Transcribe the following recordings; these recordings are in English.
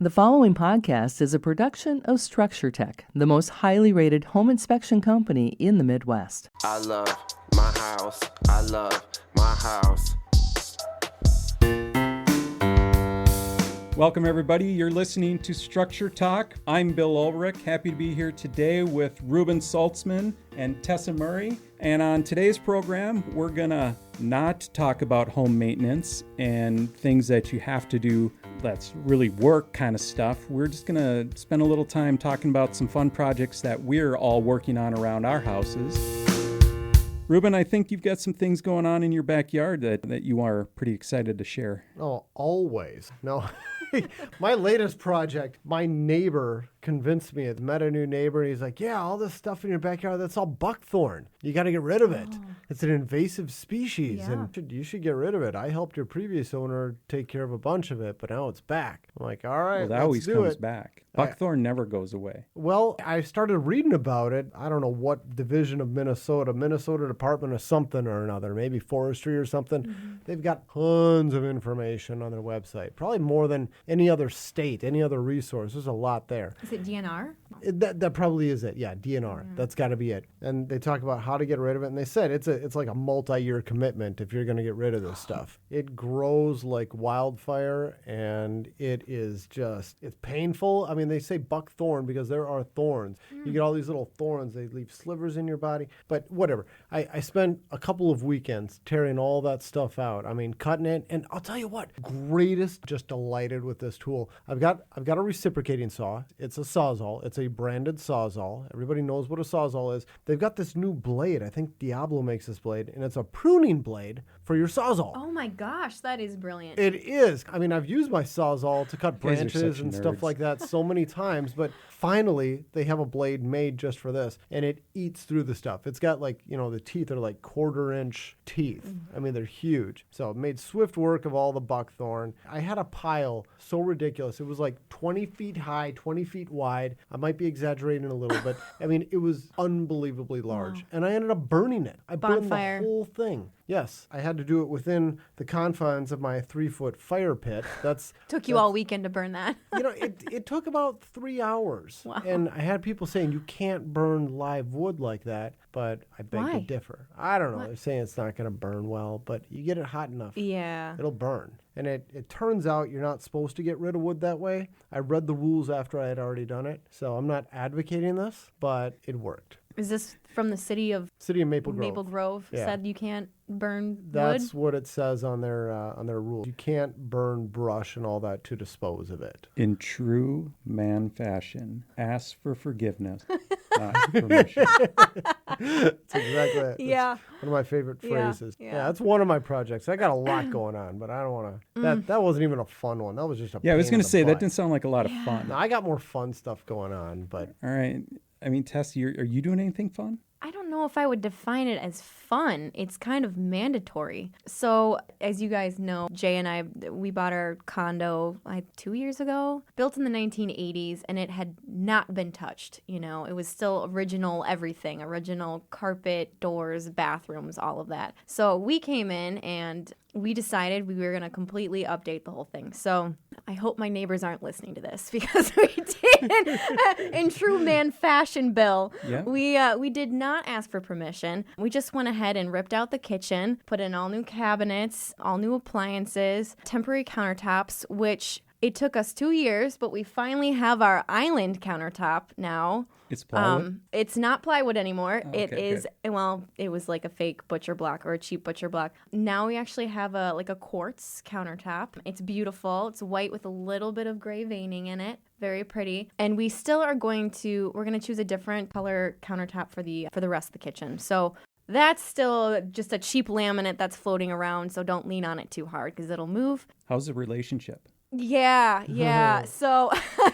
The following podcast is a production of Structure Tech, the most highly rated home inspection company in the Midwest. I love my house. I love my house. Welcome, everybody. You're listening to Structure Talk. I'm Bill Ulrich. Happy to be here today with Reuben Saltzman and Tessa Murray. And on today's program, we're going to not talk about home maintenance and things that you have to do that's really work kind of stuff. We're just going to spend a little time talking about some fun projects that we're all working on around our houses. Reuben, I think you've got some things going on in your backyard that you are pretty excited to share. Oh, always. No. My latest project, my neighbor convinced me. I met a new neighbor, and he's like, yeah, all this stuff in your backyard, that's all buckthorn. You got to get rid of it. It's an invasive species, and you should get rid of it. I helped your previous owner take care of a bunch of it, but now it's back. I'm like, all right, well, that always comes back. Buckthorn never goes away. Well, I started reading about it. I don't know what division of Minnesota Department of something or another, maybe forestry or something. Mm-hmm. They've got tons of information on their website, probably more than any other state, any other resource. There's a lot there. Is it DNR? That probably is it. Yeah, DNR. Yeah. That's got to be it. And they talk about how to get rid of it. And they said it's like a multi-year commitment if you're going to get rid of this stuff. It grows like wildfire, and it's painful. I mean, they say buckthorn because there are thorns. You get all these little thorns. They leave slivers in your body. But whatever. I spent a couple of weekends tearing all that stuff out. I mean, cutting it. And I'll tell you what, just delighted with this tool. I've got a reciprocating saw. It's a Sawzall. It's a branded Sawzall. Everybody knows what a Sawzall is. They've got this new blade. I think Diablo makes this blade, and it's a pruning blade for your Sawzall. Oh my gosh, that is brilliant. It is. I mean, I've used my Sawzall to cut branches and stuff like that so many times, but finally they have a blade made just for this, and it eats through the stuff. It's got the teeth are like 1/4-inch teeth. I mean, they're huge. So it made swift work of all the buckthorn. I had a pile so ridiculous. It was like 20 feet high, 20 feet wide. I might be exaggerating a little bit. I mean, it was unbelievably large. Wow. And I ended up burning it. I burned the whole thing. Yes, I had to do it within the confines of my 3-foot fire pit. Took you all weekend to burn that. It took about 3 hours. Wow. And I had people saying you can't burn live wood like that, but I beg to differ. I don't know. What? They're saying it's not going to burn well, but you get it hot enough. Yeah. It'll burn. And it turns out you're not supposed to get rid of wood that way. I read the rules after I had already done it, so I'm not advocating this, but it worked. Is this from the city of Maple Grove? Maple Grove said you can't burn wood? That's what it says on their rules. You can't burn brush and all that to dispose of it. In true man fashion, ask for forgiveness, not permission. That's exactly it. Yeah. That's one of my favorite phrases. Yeah. That's one of my projects. I got a lot going on, but I don't want to. That wasn't even a fun one. That was just a I was going to say, that didn't sound like a lot of fun. No, I got more fun stuff going on, but. All right. I mean, Tess, are you doing anything fun? I don't know if I would define it as fun. It's kind of mandatory. So, as you guys know, Jay and I, we bought our condo 2 years ago, built in the 1980s, and it had not been touched. It was still original everything, original carpet, doors, bathrooms, all of that. So we came in and we decided we were going to completely update the whole thing. So I hope my neighbors aren't listening to this because we did, in true man fashion, Bill. Yeah. We did not ask for permission. We just went ahead and ripped out the kitchen, put in all new cabinets, all new appliances, temporary countertops, which it took us 2 years, but we finally have our island countertop now. It's plywood? It's not plywood anymore. Oh, it is, well, it was like a fake butcher block or a cheap butcher block. Now we actually have a quartz countertop. It's beautiful. It's white with a little bit of gray veining in it. Very pretty. And we still we're going to choose a different color countertop for the rest of the kitchen. So that's still just a cheap laminate that's floating around, so don't lean on it too hard because it'll move. How's the relationship? Yeah. So,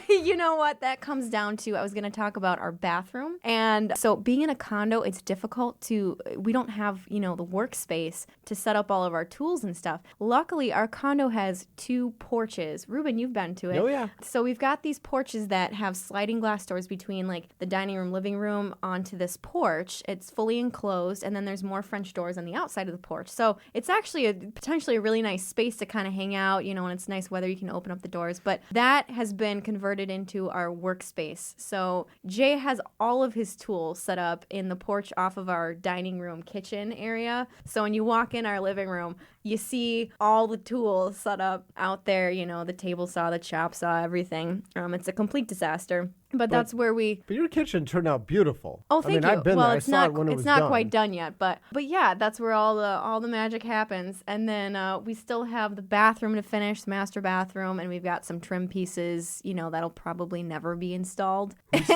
you know what that comes down to? I was going to talk about our bathroom. And so being in a condo, it's difficult we don't have, the workspace to set up all of our tools and stuff. Luckily, our condo has 2 porches. Reuben, you've been to it. Oh, yeah. So we've got these porches that have sliding glass doors between the dining room, living room onto this porch. It's fully enclosed. And then there's more French doors on the outside of the porch. So it's actually potentially a really nice space to kind of hang out, when it's nice weather. You can to open up the doors. But that has been converted into our workspace. So Jay has all of his tools set up in the porch off of our dining room kitchen area. So when you walk in our living room, you see all the tools set up out there, the table saw, the chop saw, everything. It's a complete disaster. But that's where we... But your kitchen turned out beautiful. Oh, thank you. I've been there. I saw it when it was done. It's not quite done yet, but yeah, that's where all the magic happens. And then we still have the bathroom to finish, the master bathroom, and we've got some trim pieces, that'll probably never be installed.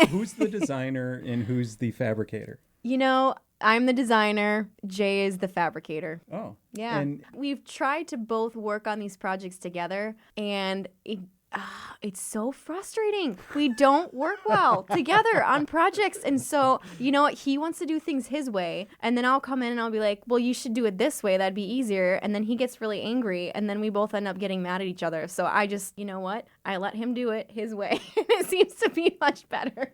Who's the designer and who's the fabricator? I'm the designer. Jay is the fabricator. Oh. Yeah. And we've tried to both work on these projects together, and it's so frustrating. We don't work well together on projects. And so, you know what? He wants to do things his way. And then I'll come in and I'll be like, well, you should do it this way. That'd be easier. And then he gets really angry. And then we both end up getting mad at each other. So I just, you know what? I let him do it his way. It seems to be much better.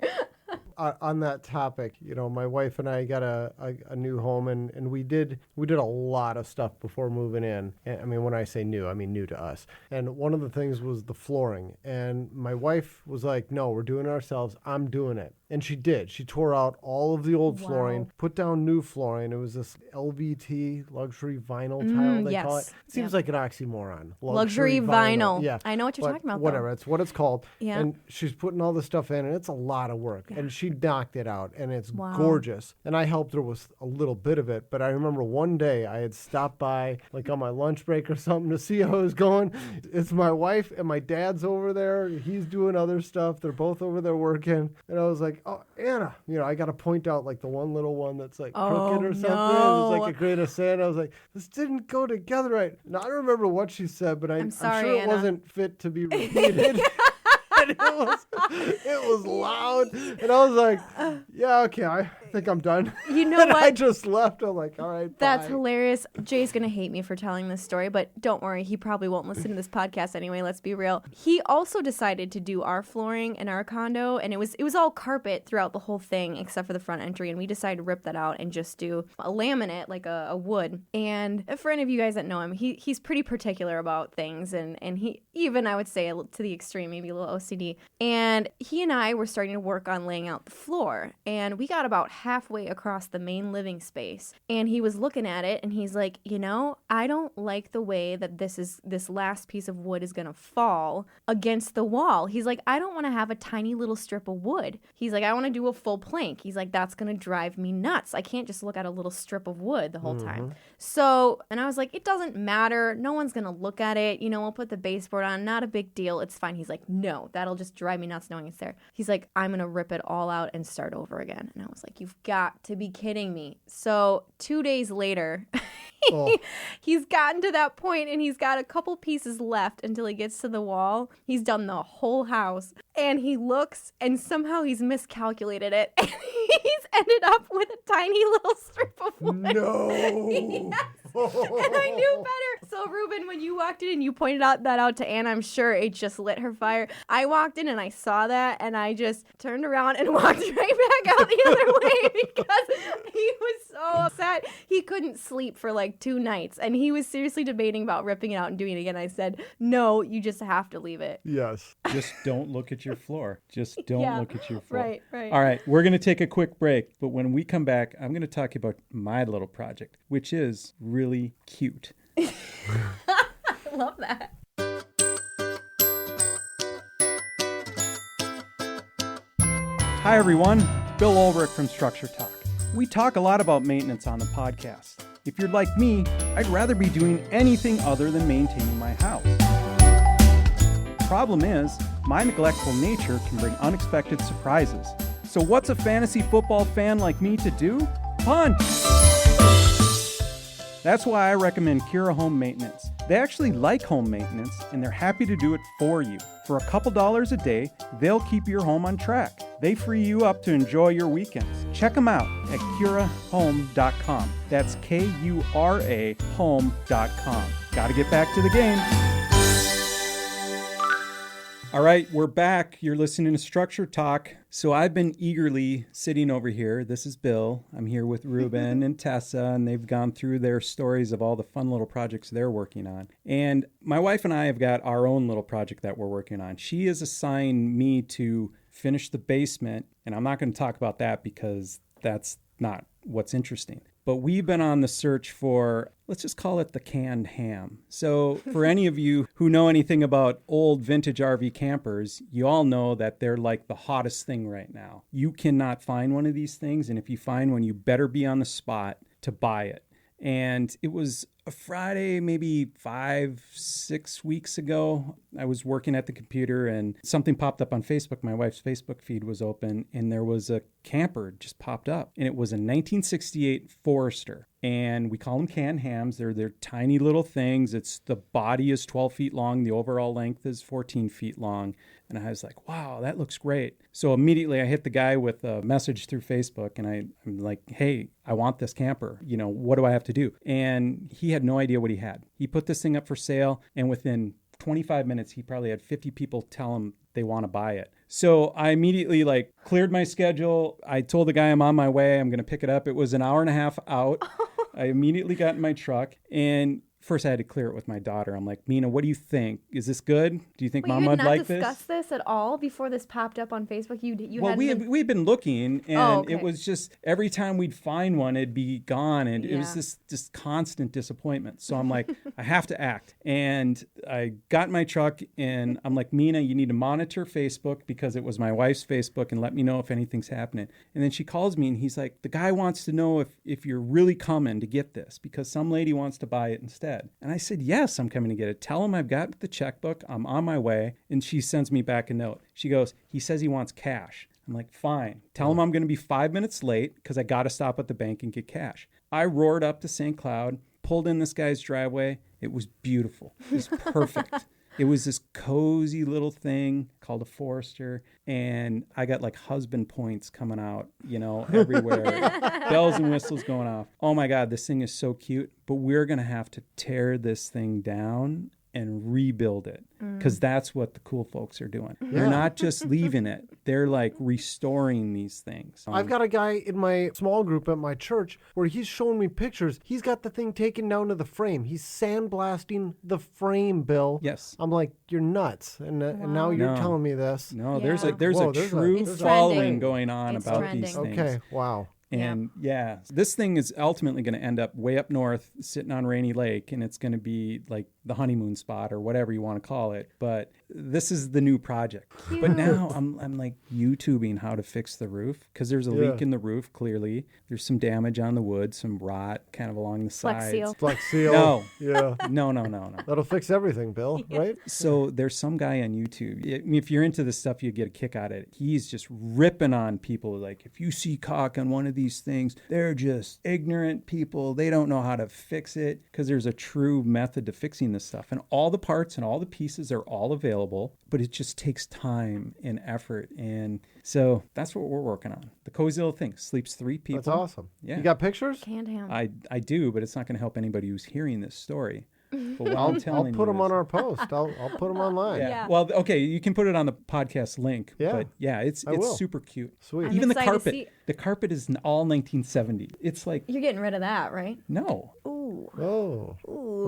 On that topic, my wife and I got a new home, and we did a lot of stuff before moving in. I mean, when I say new, I mean new to us. And one of the things was the flooring. And my wife was like, no, we're doing it ourselves. I'm doing it. And she did. She tore out all of the old flooring, put down new flooring. It was this LVT, luxury vinyl tile, they call it. It seems like an oxymoron. Luxury vinyl. Yeah. I know what you're talking about, whatever. though. It's what it's called. Yeah. And she's putting all this stuff in, and it's a lot of work. Yeah. And she knocked it out, and it's gorgeous. And I helped her with a little bit of it. But I remember one day I had stopped by, like on my lunch break or something, to see how it was going. It's my wife, and my dad's over there. He's doing other stuff. They're both over there working. And I was like, oh, Anna, I got to point out like the one little one that's like crooked or something. No. It was like a grain of sand. I was like, this didn't go together right. Now, I don't remember what she said, but I'm sorry, sure it Anna. wasn't fit to be repeated. And it was loud. And I was like, yeah, okay, I think I'm done. You know and what? I just left. I'm like, all right, That's bye. hilarious. Jay's going to hate me for telling this story, but don't worry. He probably won't listen to this podcast anyway. Let's be real. He also decided to do our flooring in our condo, and it was all carpet throughout the whole thing except for the front entry, and we decided to rip that out and just do a laminate, like a wood. And for any of you guys that know him, he's pretty particular about things, and he even, I would say, to the extreme, maybe a little OCD. And he and I were starting to work on laying out the floor, and we got about halfway across the main living space, and he was looking at it, and he's like, I don't like the way that this last piece of wood is gonna fall against the wall. He's like, I don't want to have a tiny little strip of wood. He's like, I want to do a full plank. He's like, that's gonna drive me nuts. I can't just look at a little strip of wood the whole time. So, and I was like, it doesn't matter. No one's gonna look at it. We'll put the baseboard on. Not a big deal. It's fine. He's like, no, that'll just drive me nuts knowing it's there. He's like, I'm gonna rip it all out and start over again. And I was like, you've got to be kidding me. So 2 days later, he's gotten to that point, and he's got a couple pieces left until he gets to the wall. He's done the whole house, and he looks, and somehow he's miscalculated it. And he's ended up with a tiny little strip of wood. No. Yes. And I knew better. So Reuben, when you walked in and you pointed that out to Anna, I'm sure it just lit her fire. I walked in and I saw that, and I just turned around and walked right back out the other way because he was so upset. He couldn't sleep for like 2 nights, and he was seriously debating about ripping it out and doing it again. I said, no, you just have to leave it. Yes. Just don't look at your floor. Just don't look at your floor. Right. All right, we're going to take a quick break, but when we come back, I'm going to talk about my little project, which is really cute. I love that. Hi, everyone. Bill Ulrich from Structure Talk. We talk a lot about maintenance on the podcast. If you're like me, I'd rather be doing anything other than maintaining my house. Problem is, my neglectful nature can bring unexpected surprises. So what's a fantasy football fan like me to do? Punt! That's why I recommend Cura Home Maintenance. They actually like home maintenance, and they're happy to do it for you. For a couple dollars a day, they'll keep your home on track. They free you up to enjoy your weekends. Check them out at curahome.com. That's K-U-R-A home.com. Gotta get back to the game. All right, we're back. You're listening to Structure Talk. So I've been eagerly sitting over here. This is Bill. I'm here with Reuben and Tessa, and they've gone through their stories of all the fun little projects they're working on. And my wife and I have got our own little project that we're working on. She has assigned me to finish the basement, and I'm not going to talk about that because that's not what's interesting. But we've been on the search for, let's just call it the canned ham. So for any of you who know anything about old vintage RV campers, you all know that they're like the hottest thing right now. You cannot find one of these things, and if you find one, you better be on the spot to buy it. And it was a Friday, maybe 5-6 weeks ago. I was working at the computer and something popped up on Facebook. My wife's Facebook feed was open and there was a camper just popped up. And it was a 1968 Forester. And we call them canned hams. They're tiny little things. The body is 12 feet long. The overall length is 14 feet long. And I was like, wow, that looks great. So immediately I hit the guy with a message through Facebook and I'm like, hey, I want this camper. You know, what do I have to do? And he had no idea what he had. He put this thing up for sale and within 25 minutes, he probably had 50 people tell him they want to buy it. So I immediately cleared my schedule. I told the guy I'm on my way. I'm going to pick it up. It was an hour and a half out. I immediately got in my truck and first I had to clear it with my daughter. I'm like, Mina, what do you think? Is this good? Do you think Mom would like this? You did not discuss this at all before this popped up on Facebook? We'd been looking, and okay. It was just every time we'd find one, it'd be gone, and it was Yeah. this constant disappointment. So I'm like, I have to act. And I got in my truck, and I'm like, Mina, you need to monitor Facebook because it was my wife's Facebook, and let me know if anything's happening. And then she calls me, and he's like, the guy wants to know if you're really coming to get this because some lady wants to buy it instead. And I said, yes, I'm coming to get it. Tell him I've got the checkbook. I'm on my way. And she sends me back a note. She goes, he says he wants cash. I'm like, fine. Tell him I'm going to be 5 minutes late because I got to stop at the bank and get cash. I roared up to St. Cloud, pulled in this guy's driveway. It was beautiful. It was perfect. It was this cozy little thing called a Forester, and I got husband points coming out, everywhere. Bells and whistles going off. Oh my God, this thing is so cute, but we're going to have to tear this thing down and rebuild it because that's what the cool folks are doing. Yeah. They're not just leaving it. They're restoring these things. I've got a guy in my small group at my church where he's showing me pictures. He's got the thing taken down to the frame. He's sandblasting the frame, Bill. Yes. I'm like, you're nuts. And now you're No. telling me this. No, Yeah. there's a Whoa, true It's following trending. going on It's about trending. these things. Okay, wow. And this thing is ultimately going to end up way up north, sitting on Rainy Lake, and it's going to be like the honeymoon spot or whatever you want to call it. But this is the new project. Cute. But now I'm like YouTubing how to fix the roof because there's a leak in the roof. Clearly, there's some damage on the wood, some rot kind of along the Flex sides. seal. Flex seal. No. Yeah. No. That'll fix everything, Bill, right? So there's some guy on YouTube. I mean, if you're into this stuff, you get a kick out of it. He's just ripping on people like, if you see caulk on one of these things, they're just ignorant people. They don't know how to fix it because there's a true method to fixing this stuff. And all the parts and all the pieces are all available, but it just takes time and effort. And so that's what we're working on. The cozy little thing. Sleeps 3 people. That's awesome. Yeah. You got pictures? Canned ham. I do, but it's not going to help anybody who's hearing this story. But what I'm I'll telling put you them is- on our post. I'll put them online. Yeah. Yeah. Well, okay, you can put it on the podcast link. Yeah. But yeah, it's will. super cute. Sweet. I'm Even the excited to carpet. see- The carpet is all 1970. It's like You're getting rid of that, right? no. Ooh. Oh,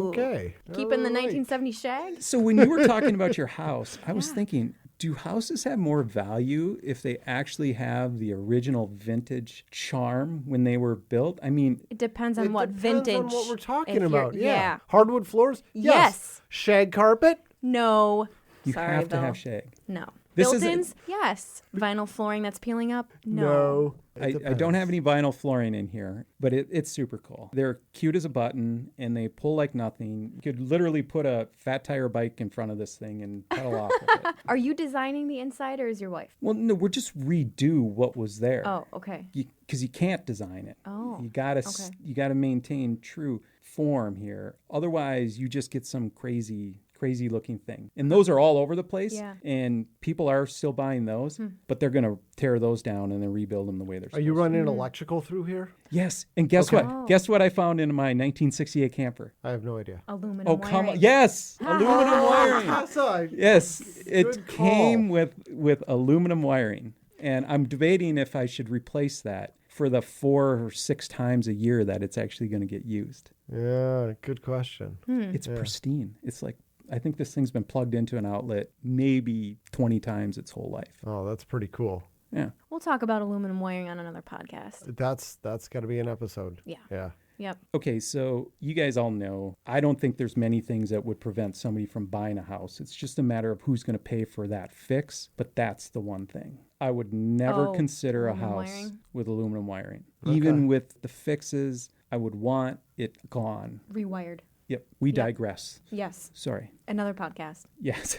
okay. Keeping the All right. 1970 shag? So when you were talking about your house, I was thinking, do houses have more value if they actually have the original vintage charm when they were built? I mean, It depends on It what depends vintage. on what we're talking if you're- about. Yeah. Yeah. Hardwood floors? Yes. Shag carpet? No. you Sorry, have to Bill. have shag. No. This is a- Built-ins? Yes. Vinyl flooring that's peeling up? No. I don't have any vinyl flooring in here, but it's super cool. They're cute as a button, and they pull like nothing. You could literally put a fat tire bike in front of this thing and pedal off with it. Are you designing the inside or is your wife? Well, no, we're just redo what was there. Oh, okay. Because you can't design it. Oh, you gotta okay. you gotta maintain true form here. Otherwise, you just get some crazy crazy looking thing. And those are all over the place. Yeah. And people are still buying those, but they're going to tear those down and then rebuild them the way they're Are supposed you to. running electrical through here? Yes. And guess Okay. what? Oh. Guess what I found in my 1968 camper? I have no idea. Aluminum Oh, wiring. come on. Yes. Aluminum wiring. Tessa, Yes. It Good came call. with aluminum wiring. And I'm debating if I should replace that for the 4 or 6 times a year that it's actually going to get used. Yeah, good question. It's pristine. It's like, I think this thing's been plugged into an outlet maybe 20 times its whole life. Oh, that's pretty cool. Yeah. We'll talk about aluminum wiring on another podcast. That's got to be an episode. Yeah. Yeah. Yep. Okay, so you guys all know, I don't think there's many things that would prevent somebody from buying a house. It's just a matter of who's going to pay for that fix, but that's the one thing. I would never Oh, consider a aluminum house wiring? with aluminum wiring. Okay. Even with the fixes, I would want it gone. Rewired. Yep, we digress. Yes. Sorry. Another podcast. Yes.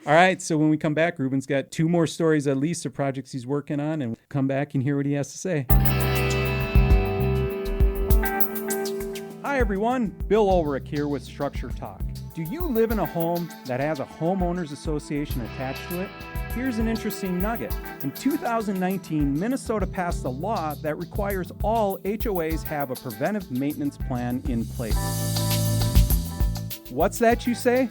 All right, so when we come back, Reuben's got 2 more stories at least of projects he's working on, and come back and hear what he has to say. Hi everyone, Bill Ulrich here with Structure Talk. Do you live in a home that has a homeowners association attached to it? Here's an interesting nugget. In 2019, Minnesota passed a law that requires all HOAs have a preventive maintenance plan in place. What's that, you say?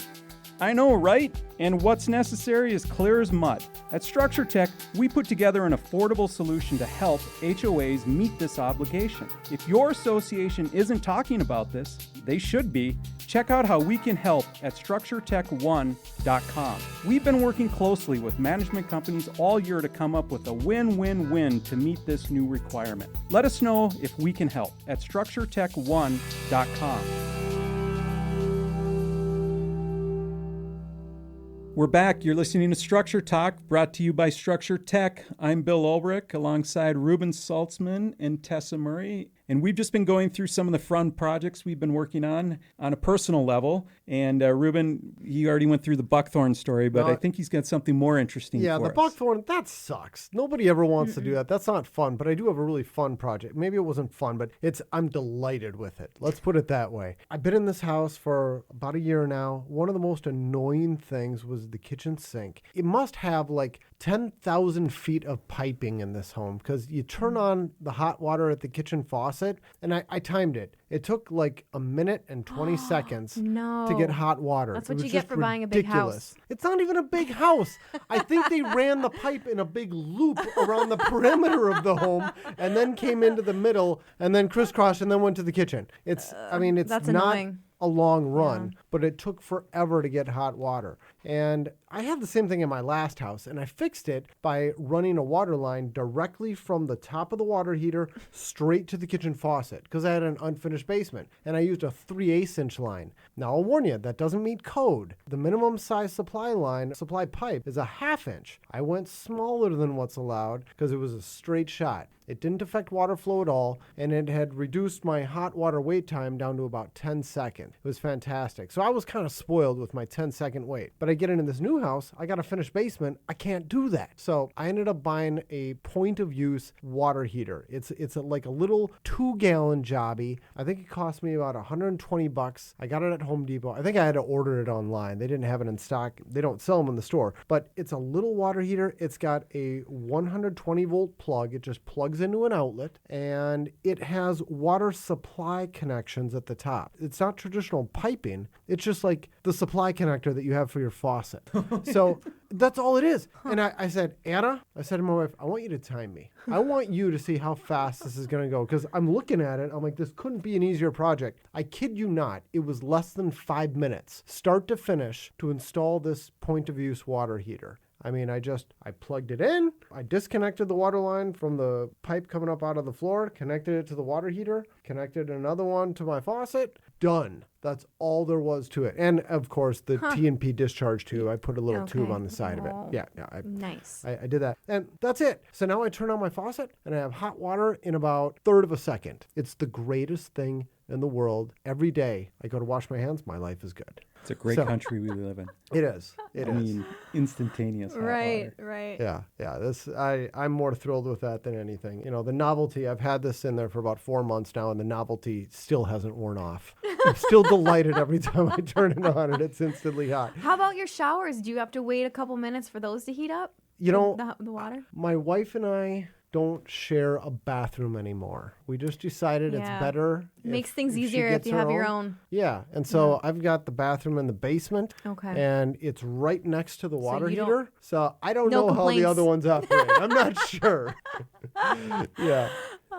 I know, right? And what's necessary is clear as mud. At Structure Tech, we put together an affordable solution to help HOAs meet this obligation. If your association isn't talking about this, they should be. Check out how we can help at StructureTech1.com. We've been working closely with management companies all year to come up with a win-win-win to meet this new requirement. Let us know if we can help at StructureTech1.com. We're back. You're listening to Structure Talk, brought to you by Structure Tech. I'm Bill Ulrich, alongside Reuben Saltzman and Tessa Murray. And we've just been going through some of the fun projects we've been working on a personal level. And Reuben, he already went through the buckthorn story, but I think he's got something more interesting Yeah, for the us. buckthorn, that sucks. Nobody ever wants to do that. That's not fun, but I do have a really fun project. Maybe it wasn't fun, but I'm delighted with it. Let's put it that way. I've been in this house for about a year now. One of the most annoying things was the kitchen sink. It must have like 10,000 feet of piping in this home because you turn on the hot water at the kitchen faucet, and I timed it. It took like a minute and 20 seconds No. to get hot water. That's It what was you get just for buying a big ridiculous. house. It's not even a big house. I think they ran the pipe in a big loop around the perimeter of the home and then came into the middle and then crisscrossed and then went to the kitchen. It's That's not annoying. a long run, but it took forever to get hot water. And I had the same thing in my last house, and I fixed it by running a water line directly from the top of the water heater straight to the kitchen faucet because I had an unfinished basement, and I used a 3/8 inch line. Now, I'll warn you, that doesn't meet code. The minimum size supply pipe is a 1/2 inch. I went smaller than what's allowed because it was a straight shot. It didn't affect water flow at all, and it had reduced my hot water wait time down to about 10 seconds. It was fantastic. So I was kind of spoiled with my 10-second wait. But I get into this new house, I got a finished basement, I can't do that. So I ended up buying a point-of-use water heater. It's like a little 2-gallon jobby. I think it cost me about $120. I got it at Home Depot. I think I had to order it online. They didn't have it in stock. They don't sell them in the store. But it's a little water heater. It's got a 120-volt plug. It just plugs into an outlet, and it has water supply connections at the top. It's not traditional piping. It's just like the supply connector that you have for your faucet. So that's all it is. And I said, Anna, I said to my wife, I want you to time me. I want you to see how fast this is going to go, because I'm looking at it. I'm like, this couldn't be an easier project. I kid you not. It was less than 5 minutes, start to finish, to install this point-of-use water heater. I mean, I plugged it in, I disconnected the water line from the pipe coming up out of the floor, connected it to the water heater, connected another one to my faucet, done. That's all there was to it. And of course, the T&P discharge tube, I put a little tube on the side of it. Yeah. Nice. I did that. And that's it. So now I turn on my faucet and I have hot water in about 1/3 of a second. It's the greatest thing in the world. Every day I go to wash my hands, my life is good. It's a great So- country we live in. It is. I mean, instantaneous hot Right, water. right. Yeah. I'm more thrilled with that than anything. You know, the novelty, I've had this in there for about 4 months now, and the novelty still hasn't worn off. I'm still delighted every time I turn it on, and it's instantly hot. How about your showers? Do you have to wait a couple minutes for those to heat up? You know, The water? my wife and I don't share a bathroom anymore. We just decided it's Yeah. better. Makes if- things she easier if gets you her have your own. Yeah, and so I've got the bathroom in the basement. Okay. And it's right next to the water you don't- heater. So I don't No know how the complaints. other ones operate. I'm not sure. Yeah,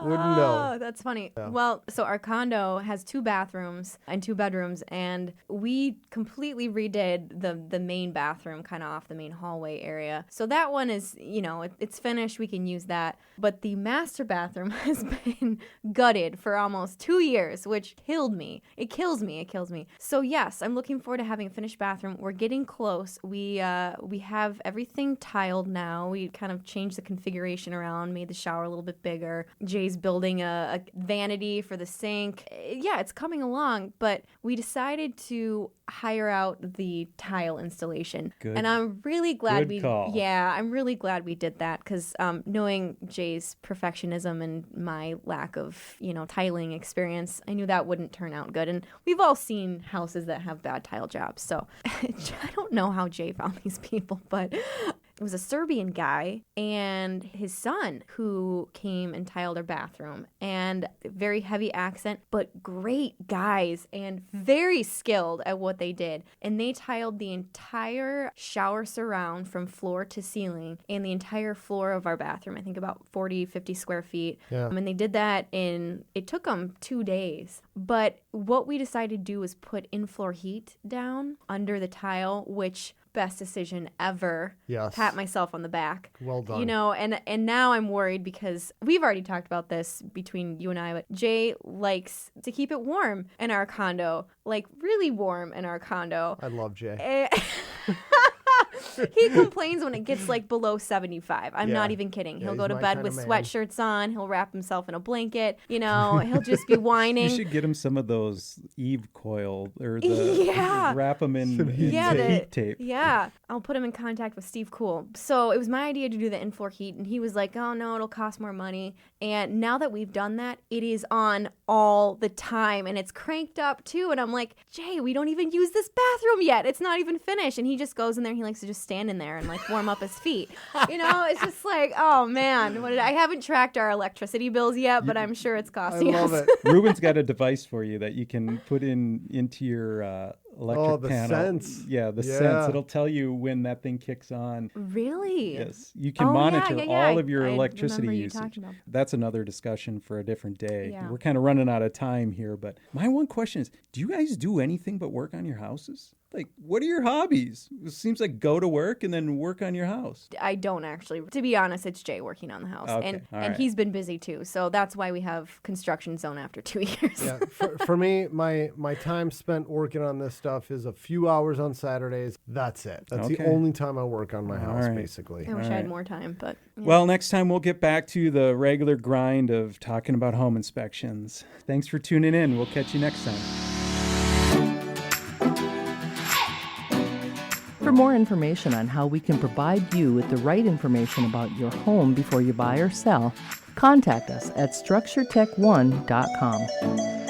wouldn't know. Oh, that's funny. Well, so our condo has 2 bathrooms and 2 bedrooms, and we completely redid the main bathroom kind of off the main hallway area. So that one is, it's finished. We can use that. But the master bathroom has been gutted for almost 2 years, which killed me. It kills me. It kills me. So yes, I'm looking forward to having a finished bathroom. We're getting close. We have everything tiled now. We kind of changed the configuration around, made the shower a little bit bigger. Jay's building a vanity for the sink. Yeah, it's coming along, but we decided to hire out the tile installation. Good. And I'm really glad Good call. I'm really glad we did that because knowing Jay's perfectionism and my lack of, tiling experience, I knew that wouldn't turn out good. And we've all seen houses that have bad tile jobs. So I don't know how Jay found these people, but it was a Serbian guy and his son who came and tiled our bathroom, and very heavy accent, but great guys and very skilled at what they did. And they tiled the entire shower surround from floor to ceiling and the entire floor of our bathroom, I think about 40, 50 square feet. Yeah. And they did that it took them 2 days. But what we decided to do was put in-floor heat down under the tile, which best decision ever. Yes. Pat myself on the back. Well done. And now I'm worried because we've already talked about this between you and I, but Jay likes to keep it warm in our condo, like really warm in our condo. I love Jay. He complains when it gets like below 75. I'm Yeah. not even kidding. Yeah, He'll he's go to my bed kinda with man. sweatshirts on. He'll wrap himself in a blanket. He'll just be whining. You should get him some of those Eve coil or Yeah. wrap them in Yeah, heat tape. Yeah, I'll put him in contact with Steve Cool. So it was my idea to do the in-floor heat, and he was like, oh no, it'll cost more money. And now that we've done that, it is on all the time, and it's cranked up too. And I'm like, Jay, we don't even use this bathroom yet. It's not even finished. And he just goes in there, and he likes to just stand in there and like warm up his feet. It's just like, oh man, I haven't tracked our electricity bills yet, but I'm sure it's I costing love us. it. Ruben's got a device for you that you can put into your electric the panel. sense. Yeah, the Yeah. sense. It'll tell you when that thing kicks on. Really? Yes, you can Oh, monitor yeah. all of your I electricity remember you usage. talking about That's another discussion for a different day. Yeah. We're kind of running out of time here, but my one question is, do you guys do anything but work on your houses? Like, what are your hobbies? It seems like go to work and then work on your house. I don't actually. To be honest, it's Jay working on the house. Okay, And all and right. he's been busy too. So that's why we have construction zone after 2 years. Yeah, for me, my time spent working on this stuff is a few hours on Saturdays. That's it. That's Okay. the only time I work on my house, right. basically. I wish I All had right. more time, but yeah. Well, next time we'll get back to the regular grind of talking about home inspections. Thanks for tuning in. We'll catch you next time. For more information on how we can provide you with the right information about your home before you buy or sell, contact us at structuretech1.com.